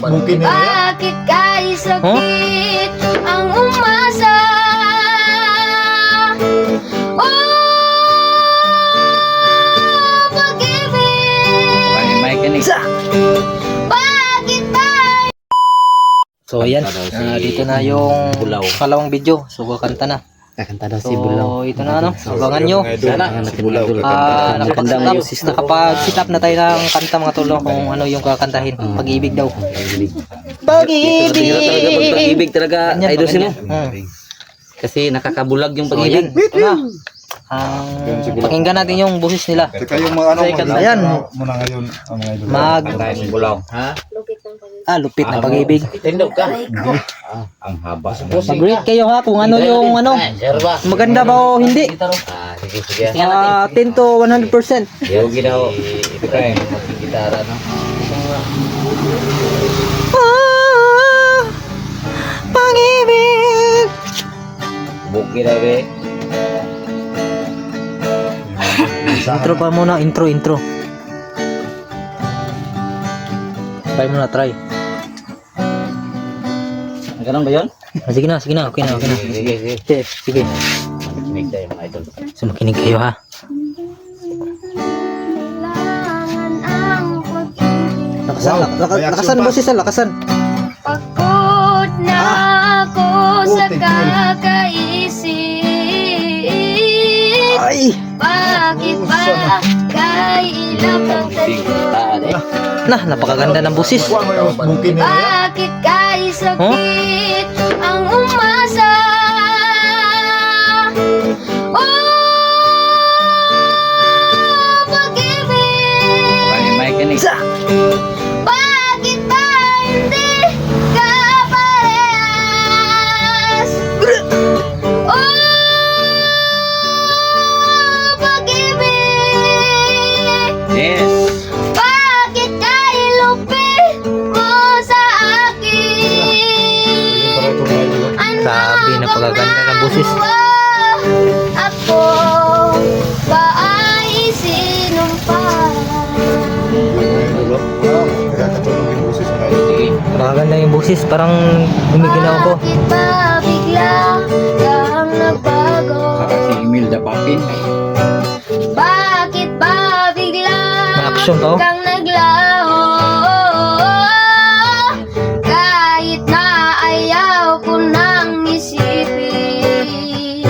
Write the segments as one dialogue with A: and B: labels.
A: mungkin ya.
B: Bakit kay sakit ang umasa? Oh, pag-ibig.
C: May kanig.
B: Bakit tayo?
D: So ayan, dito na yung kalawang video. So kakanta na.
C: Kakanta daw
D: So
C: si Bulaw.
D: ito na ano, abangan nyo.
A: Nakapag-sit
D: Nakapag-sit up na tayo ng kanta mga tol, kung ano yung kakantahin. Pag-ibig daw.
C: Pag-ibig talaga,
D: Ganyan,
C: idol sino.
D: ganyan.
C: Kasi nakakabulag yung
D: So
C: pag-ibig.
D: ayan, ito na. Pakinggan natin yung boses nila.
A: Teka yung mga ano,
D: Ayan.
A: muna ngayon ang mga idol.
C: Bulaw. Ha?
D: Lupit na pag-ibig.
C: Tindog ka. Ang haba.
D: Mag-rate kayo ha kung ano yung ano. Maganda ba o hindi?
C: Sige.
D: 10 to 100%.
C: Yogi daw. Ito ka eh. Mag-gitara, no?
D: Pag-ibig.
C: Buki daw eh.
D: Intro pa muna, intro. Try muna, try.
C: Ganun ba yun?
D: Sige na, okay na. Sige.
C: Makinig tayo mga idol.
D: So makinig kayo ha.
B: Kailangan ang pag-ibig.
D: Lakasan boses ha, lakasan.
B: Pagod na ako sa kakaisip.
D: Ay!
B: Bakit ba kailang ang tayo?
D: Napakaganda ng boses.
A: Mungkin ya.
B: Bakit kay sakit ang umasa? Oh, pag-ibig.
C: May kanig.
B: Bakit ba hindi ka parehas? Oh, pag-ibig.
C: Yes.
B: Bakit kay lupit mo sa akin?
D: Sabi, napakaganda ng boses.
B: Ako ba ay sinumpa?
D: Napakaganda yung boses, parang gumiginaw ko.
B: Bakit ba bigla kang nagbago?
C: Si Emil Dapapin.
B: Bakit ba bigla
D: May action to.
B: kang naglaho? Kahit na ayaw ko nang isipin,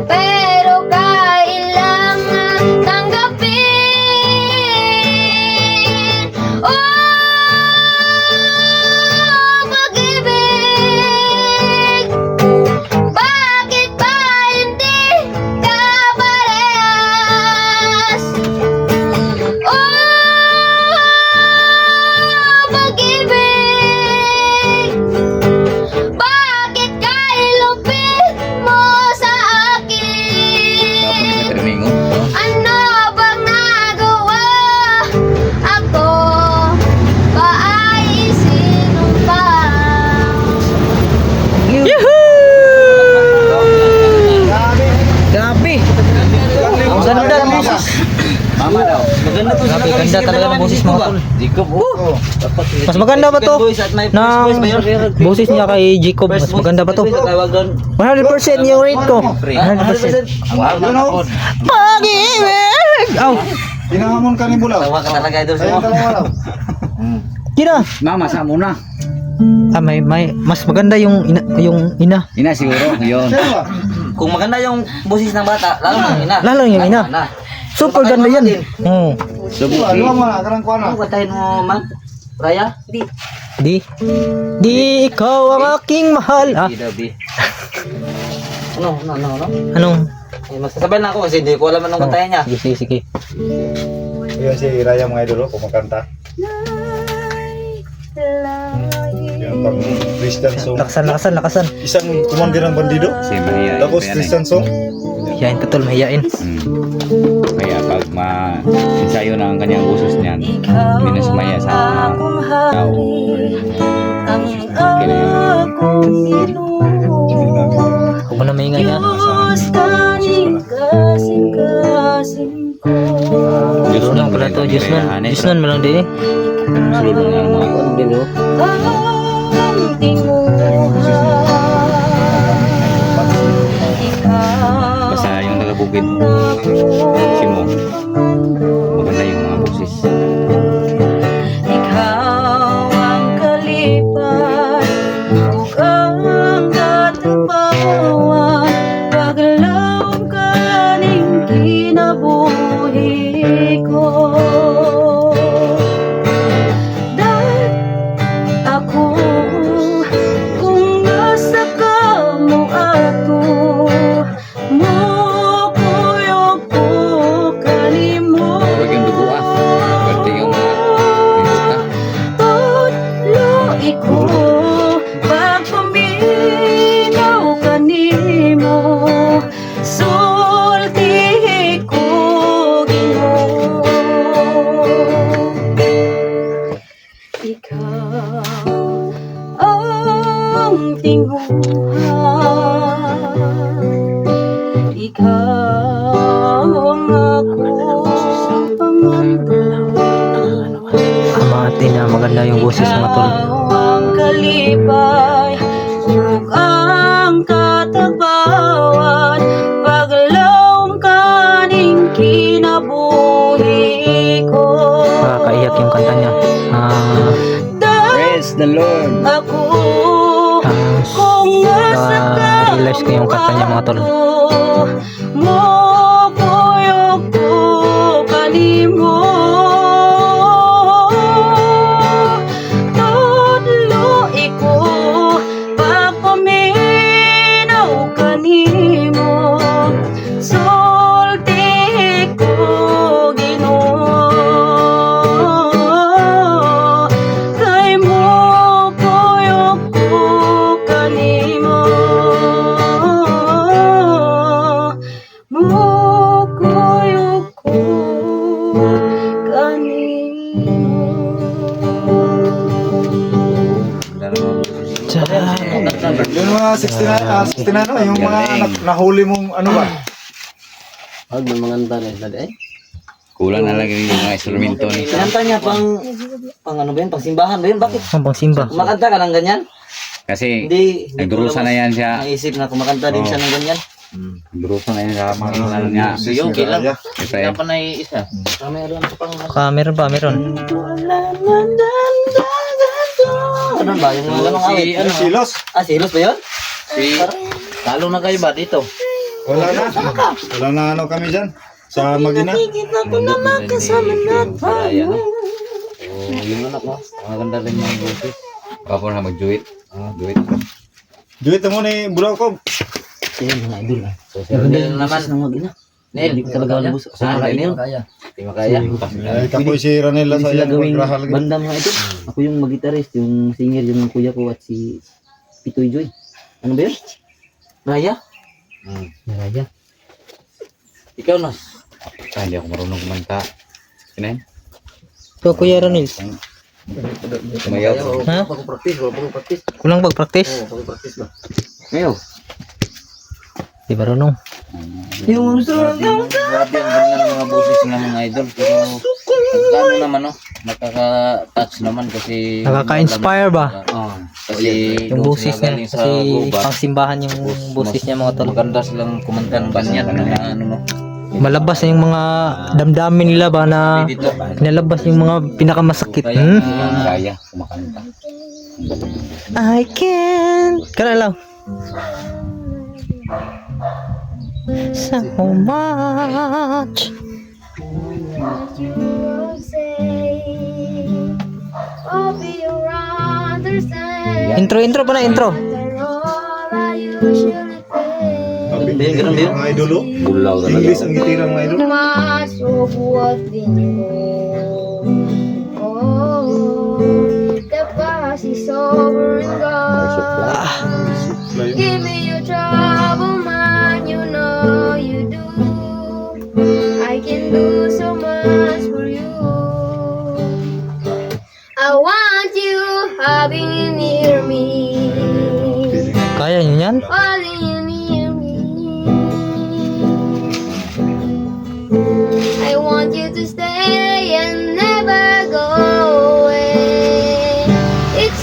B: pero kailangan tanggapin. Oh, pag-ibig. Bakit ba hindi ka parehas? Oh, pag-ibig. Bakit kay lupit mo sa akin?
C: Termingo.
B: Ano bang nagawa? Ako ba ay sinumpa?
D: Grabe! Ang ganda ng boses.
C: Mama daw. Maganda to.
D: Grabe, ganda talaga ng boses mga tol.
C: Jacob.
D: Mas maganda ba to? Ng boses niya kay Jacob, mas maganda ba to? 100% yung rate ko. 100%. Pag-ibig! Aw!
A: Hinahamon ka ni Bulaw.
C: Tawa ka talaga idol
A: Ayan,
C: mo.
A: dalawa raw.
D: Kina!
C: Mama sa muna.
D: May mas maganda yung ina.
C: Ina siguro. Yun.
A: Sino ba?
C: Kung maganda yung boses ng bata, lalo na ina.
D: Lalo yung ina. Super ganda yan. Oo.
A: Dua mo na, karang kuha na.
C: Ano kantahin mo, Mang? Raya?
D: Di ikaw ang aking mahal.
C: Di daw, di. Ano?
D: Anong?
C: Eh, magsasabay na ako kasi hindi ko alam anong kantahin niya.
D: Sige.
A: Yan si Raya mga idol, kumakanta. Yan pang Christian song.
D: Lakasan.
A: Isang kumandir ng bandido.
C: Si Maria.
A: Tapos Christian song.
D: Hiyain ka tol, mahiyain.
C: Kaya pag ma-ensayo na ang kanyang usos niyan, minasmaya sa tao.
D: Huwag mo na maingay ha. Diyos nun pala to, Diyos nun. Diyos nun mo lang din eh.
C: Sulod na ang mga
B: ang tinguha. Ikaw
C: Basta yung taga-bukid, si Mo, maganda yung mga boses.
B: Ikaw ang kalipay, ug ang katapawan, paglaom kaning kinabuhi ko. Dahil ako kung nasa ka mo ato, mo kuyog ko kanimo.
C: Huwag yung dugo Pwede yung mga pinduta.
B: Pagluoy ko, pagpaminaw kanimo, sulti ko Ginoo. Ikaw ang tinguha, ikaw ang akong pangamba.
D: Amati na maganda yung boses mga tol.
B: Ikaw ang kalipay, ug ang katabawan, paglaom kaning kinabuhi ko.
D: Nakakaiyak yung kanta niya.
C: Praise the Lord.
B: Ako kung nasa
D: Na-realize ko yung kanta niya mga tol.
B: mo kuyog ko kanimo. Tudloy ko, pagpaminaw kanimo, sulti ko Ginoo. Kay mo kuyog ko kanimo, mo kuyog ko kanimo.
A: Yung mga 69 no, yung mga nahuli mong ano ba?
E: Huwag na manganta na eh.
C: Kulang na lang yung mga instrumento ni.
E: Kinanta niya pang ano ba yun? Pang simbahan ba yun? Bakit?
D: Pang simba.
E: Kumakanta ka ng ganyan?
C: Kasi
E: Hindi.
C: nagdurusa na yan siya.
E: Naisip na kumakanta din siya ng ganyan.
C: Nagdurusa na yan sa mga ano niya.
E: Sige, okay lang.
C: Ito
E: Kaya pa na isa. Meron ka pang...
D: Meron pa, meron.
E: Ano ba? Yung mga ganong awit?
A: Ano? Silos?
E: Silos ba yun? Talo na kayo ba dito?
A: Wala na. Wala na ano kami dyan. Sa Magina.
E: Paraya no? Yung anak mo. Maganda rin yung boses.
C: Papo na mag-duet. Duet.
A: Duit mo ni Burakob.
E: Yan mga idol. Social media naman. Nel, hindi ko talaga alam. Saan ka Nel? Hindi makaya.
A: Ay, kapoy si Ranela sa
E: Sila
A: yan.
E: gawing
A: Magrahal.
E: banda mga ito. Ako yung mag-guitarist, yung singer, yung kuya ko at si Pitoy Joy. Ano ba yun? Raya? Raya. Ikaw na.
C: Hindi ako marunong kumanta. Kinain?
D: Ito, Kuya Ronil.
C: Tumayaw.
D: Ha?
E: Pag-practice.
D: Kulang pag-practice.
E: Pag-practice ba?
C: Ngayon.
D: Di ba Ronong?
E: Yung grabe ang ganda ng mga boses ng mga idol. Pero ano naman no? Nakaka-touch naman kasi...
D: Nakaka-inspire ba?
C: Kasi
D: Yung
C: doon
D: boses
C: sila
D: niya.
C: galing sa
D: Kasi
C: gubat.
D: pang simbahan yung boses niya mga tol.
C: Maganda silang kumanta ng banyan na ano no.
D: Malabas na yung mga damdamin nila ba na
C: Dito.
D: pinalabas yung mga pinakamasakit.
C: Kaya kaya kumakanta.
D: I can't. Kana lang. So much. Intro pa na intro.
A: Ganun din. Mga idolo.
C: Bulaw
A: English ang gitirang mga idolo.
B: Masubuhat din mo. Oh, kapag si sovereign God, give me your trouble, man, you know you do. I can do so much for you. I want you having near me.
D: Kaya niyo yan?
B: Falling near me. I want you to stay and never go away. It's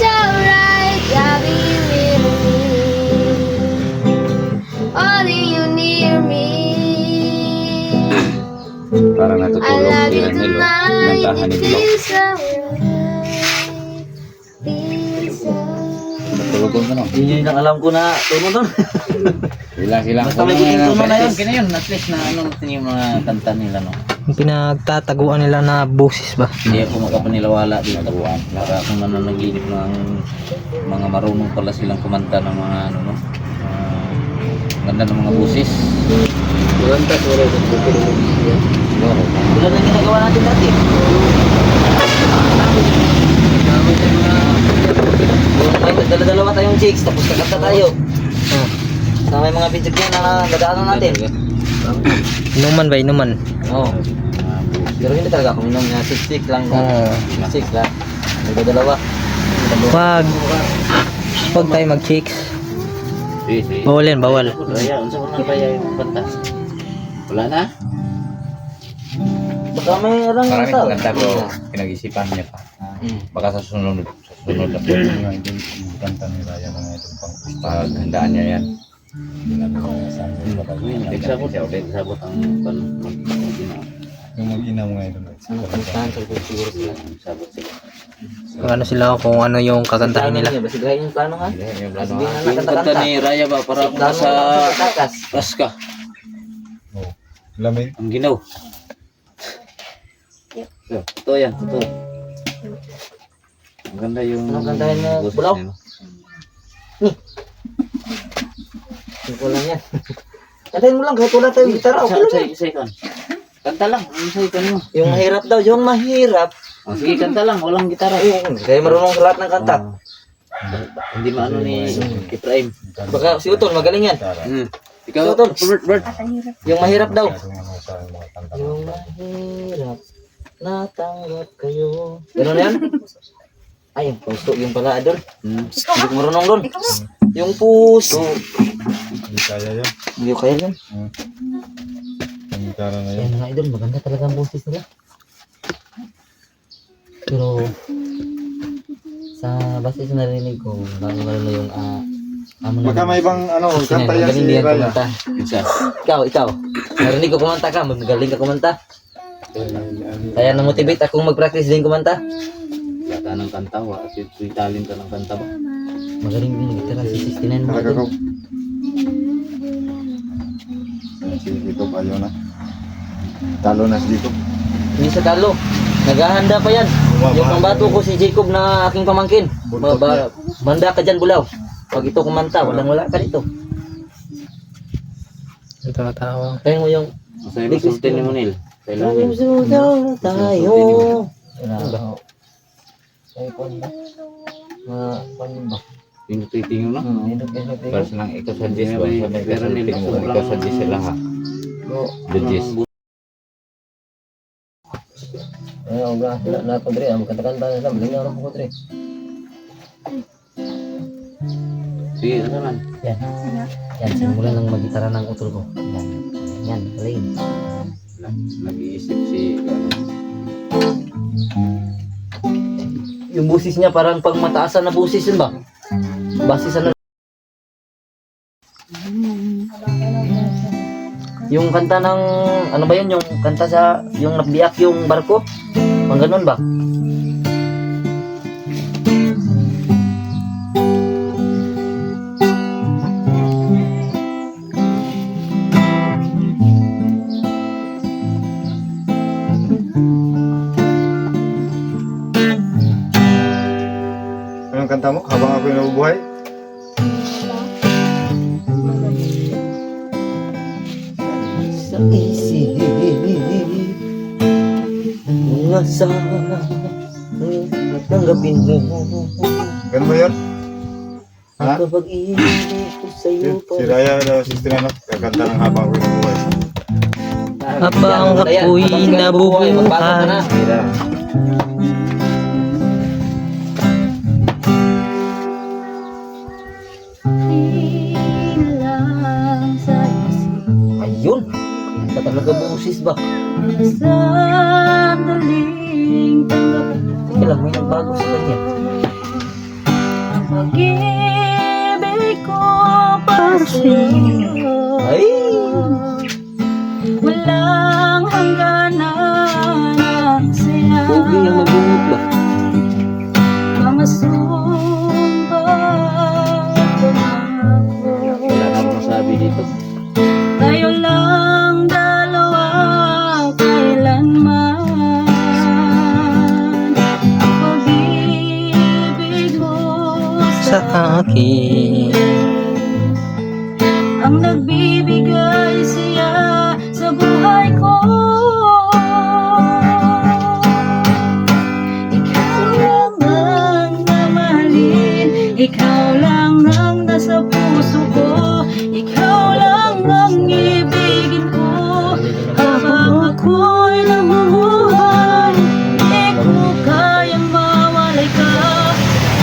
C: tindahan ni Bilo.
B: Peace alright. Peace alright.
C: Natulugon ko no.
E: Yun lang alam ko na tuno doon.
C: Sila.
E: Basta may kuting tuno na yun.
C: Kina yun, at least na ano yung mga kanta nila no.
D: Yung pinagtataguan nila na boses ba?
E: Hindi ako makapanilawala dito. Para kung nananaginip ng mga marunong pala silang kumanta ng mga ano no. Ganda ng mga busis. Kumanta siguro ng busis. Wala na ginagawa natin dati. May dala-dalawa tayong chicks tapos kakanta tayo. Sa may mga video dyan na dadaanan natin.
D: Inuman ba? Inuman?
E: Oo. Pero hindi talaga ako minom na 6-6 lang.
D: Oo.
E: 6 lang. Nagdadalawa.
D: Wag tayo mag-chicks. Bawal yan, bawal.
E: Raya, unsa man raya yung kanta? Wala na? Baka may arang
C: Maraming
E: tao.
C: kanta pero pinag-isipan niya pa. Baka sa sunod na po.
A: Mga idol, yung kanta ni Raya mga idol pang
C: Paghandaan niya yan.
A: ginagawa niya sa amin.
E: Nagsabot siya, nagsabot ang
A: Yung mag-ina mga idol.
E: Saan sa siguro sila? Nagsabot sila.
D: Ano sila kung ano yung kakantahin nila.
E: Basigahin yung plano nga.
C: Yung plano
E: Sige
C: ha.
E: na, nakanta-kanta.
C: Ni Raya ba para
E: Plano
C: sa
E: na takas.
C: Paska.
A: Oh. Lamig.
C: Ang ginaw.
E: Ito yan, ito.
C: Ang ganda yung
E: Anong kantahin mo,
C: boses
E: Bulaw?
C: niya, no?
E: Ito lang yan. Kantahin mo lang, kahit wala tayong gitara. Okay lang yan.
C: Isa kanta lang. Ang isa mo.
E: Yung mahirap daw, yung mahirap.
C: Oh, sige, kanta lang. Walang gitara.
E: Kaya marunong sa lahat ng kanta.
C: Hindi maano ni Efraim.
E: Baka si Utol, magaling yan.
C: Ikaw,
E: Ito, Tol.
C: Bert.
E: Yung mahirap daw.
A: Yung ano sa mga kanta.
E: Yung mahirap, natanggap kayo. Ganun yan? Ay, yung puso, yung pala, Adol. Hindi ko marunong doon. Yung puso.
A: Hindi kaya yun.
E: Hindi ko kaya yan.
A: Yung gitara na yun.
E: Ayan mga Idol, maganda talaga ang boses nila. Pero, sa base sa narinig ko, bago na yung
A: Baka may ibang ano, kanta yan
E: magaling
A: si
E: din
A: Raya.
E: kumanta.
C: Isa.
E: Ikaw. Narinig ko kumanta ka, magaling ka kumanta. Kaya na-motivate akong mag-practice din kumanta.
C: Yata ng kanta. May talent ka ng kanta ba?
E: Magaling din gitara si 69 mga
A: Talaga
E: Idol.
A: ko. Si Jacob ayaw na. Talo na si Jacob.
E: Hindi sa talo. Naghahanda pa yan. Yung pambato ko si Jacob na aking pamangkin. Banda ka dyan, Bulaw. Pag ito kumanta, wala ka dito.
D: Ito matawa.
E: Kaya mo yung
C: Masaya mo sultin ni Monil. Kailangan.
E: susunod tayo.
C: Yung titingin mo na. Para sa nang ikasadjis ba? Sa may ikasadjis mo. Ikasadjis sila ha. Judges.
E: Ayaw ba? Na ko dre, ang kanta-kanta na lang, lingaw ko dre.
C: Sige, ano man?
E: Yan. Yan, simulan ng magitara ng utol ko. Yan, galing.
C: Nag-iisip si
E: Yung busis niya parang pag mataasan na busis yun ba? Base sa yung kanta ng ano ba yun, yung kanta sa yung nabiyak yung barko, pang ganun ba?
A: Anong kanta mo habang ako yung nabubuhay?
E: Sa isip mga sana tanggapin mo
A: Ganun ba yun? Ha?
E: ang kapag-ibig ko sa'yo
A: Si Raya daw, 69 ano, kakanta ng habang ako yung nabubuhay.
D: Habang ako'y nabubuhay.
E: Magbago ka na.
B: Ilang sa isip
E: Ayun, ka talaga busis ba?
B: sandaling tanggap
E: Teka lang, may nagbago sa kanya.
B: ang pag-ibig ko para sa'yo.
E: Ay!
B: Walang hangganan ang saya.
D: sa akin.
F: Ang nagbibigay siya sa buhay ko. Ikaw lang ang mamahalin, ikaw lang ang nasa puso ko, ikaw lang ang ibigin ko. Habang ako'y nabubuhay, di ko kayang mawalay ka,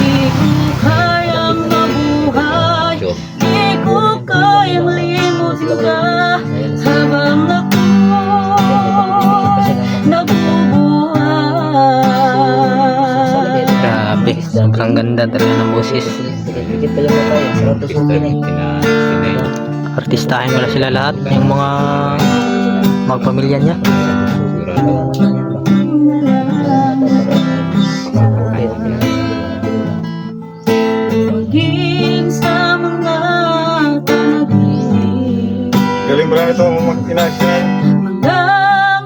F: di ko kayang mabuhay, di ko kayang limutin ka. Habang ako'y nabubuhay.
D: Grabe, sobrang ganda talaga ng boses. Artistahin pala sila lahat, yung mga magpamilya niya.
F: Maging sa mga panaginip,
A: Galing ba na ito mag-inasyon?
F: mga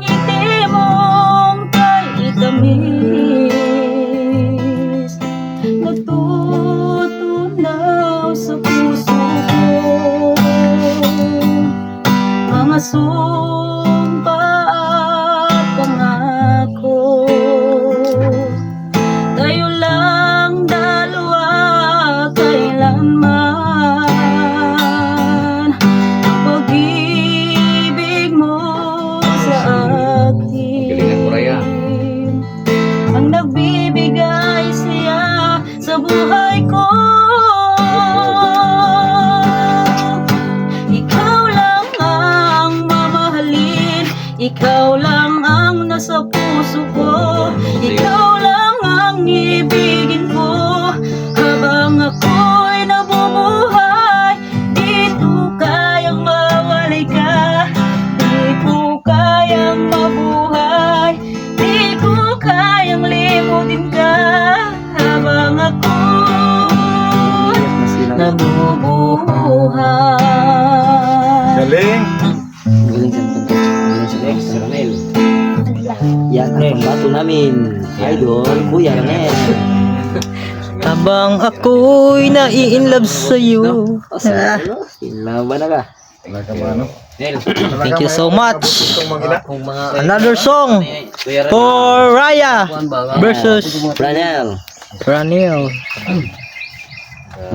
F: ngiti mong kay tamis, natutunaw sa puso ko. Mga sumpa at pangako, tayo lang dalawa kailanman. Ang pag-ibig mo sa
C: Galingan mo, Raya.
F: akin, ang nagbibigay siya sa buhay ko. Ikaw lang ang mamahalin, ikaw lang ang nasa puso ko, ikaw lang ang ibigin ko. Habang ako'y nabubuhay, di ko kayang mawalay ka, di ko kayang mabuhay, di ko kayang limutin ka. Habang ako'y nabubuhay.
A: Galing!
C: Next, Ronel.
E: Yan ang pambato namin, idol, Kuya Ronel.
D: Habang ako'y nai-inlove sa'yo.
E: Laban na ka.
A: Wala ka ba, ano?
C: Nel.
D: Thank you so much.
A: Itong mag-ina.
D: Another song for Raya versus
E: Ronel.
D: Ranil.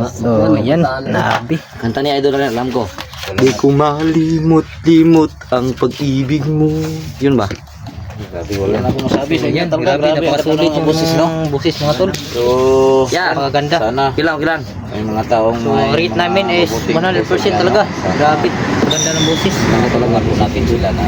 D: So, yan. Nabi.
E: Kanta ni idol Ronel, alam ko. Di ko malimot-limot ang pag-ibig mo. Yun ba?
C: Grabe, wala na akong masabi sa inyo.
D: Grabe, napakasulit yung boses, no? Boses mga tol.
C: So,
E: Yan.
D: Napakaganda.
C: sana
E: Kilang.
C: may mga taong
D: So, rate namin is 100% talaga. Grabe. Ganda ng boses.
C: Natulungan po natin sila na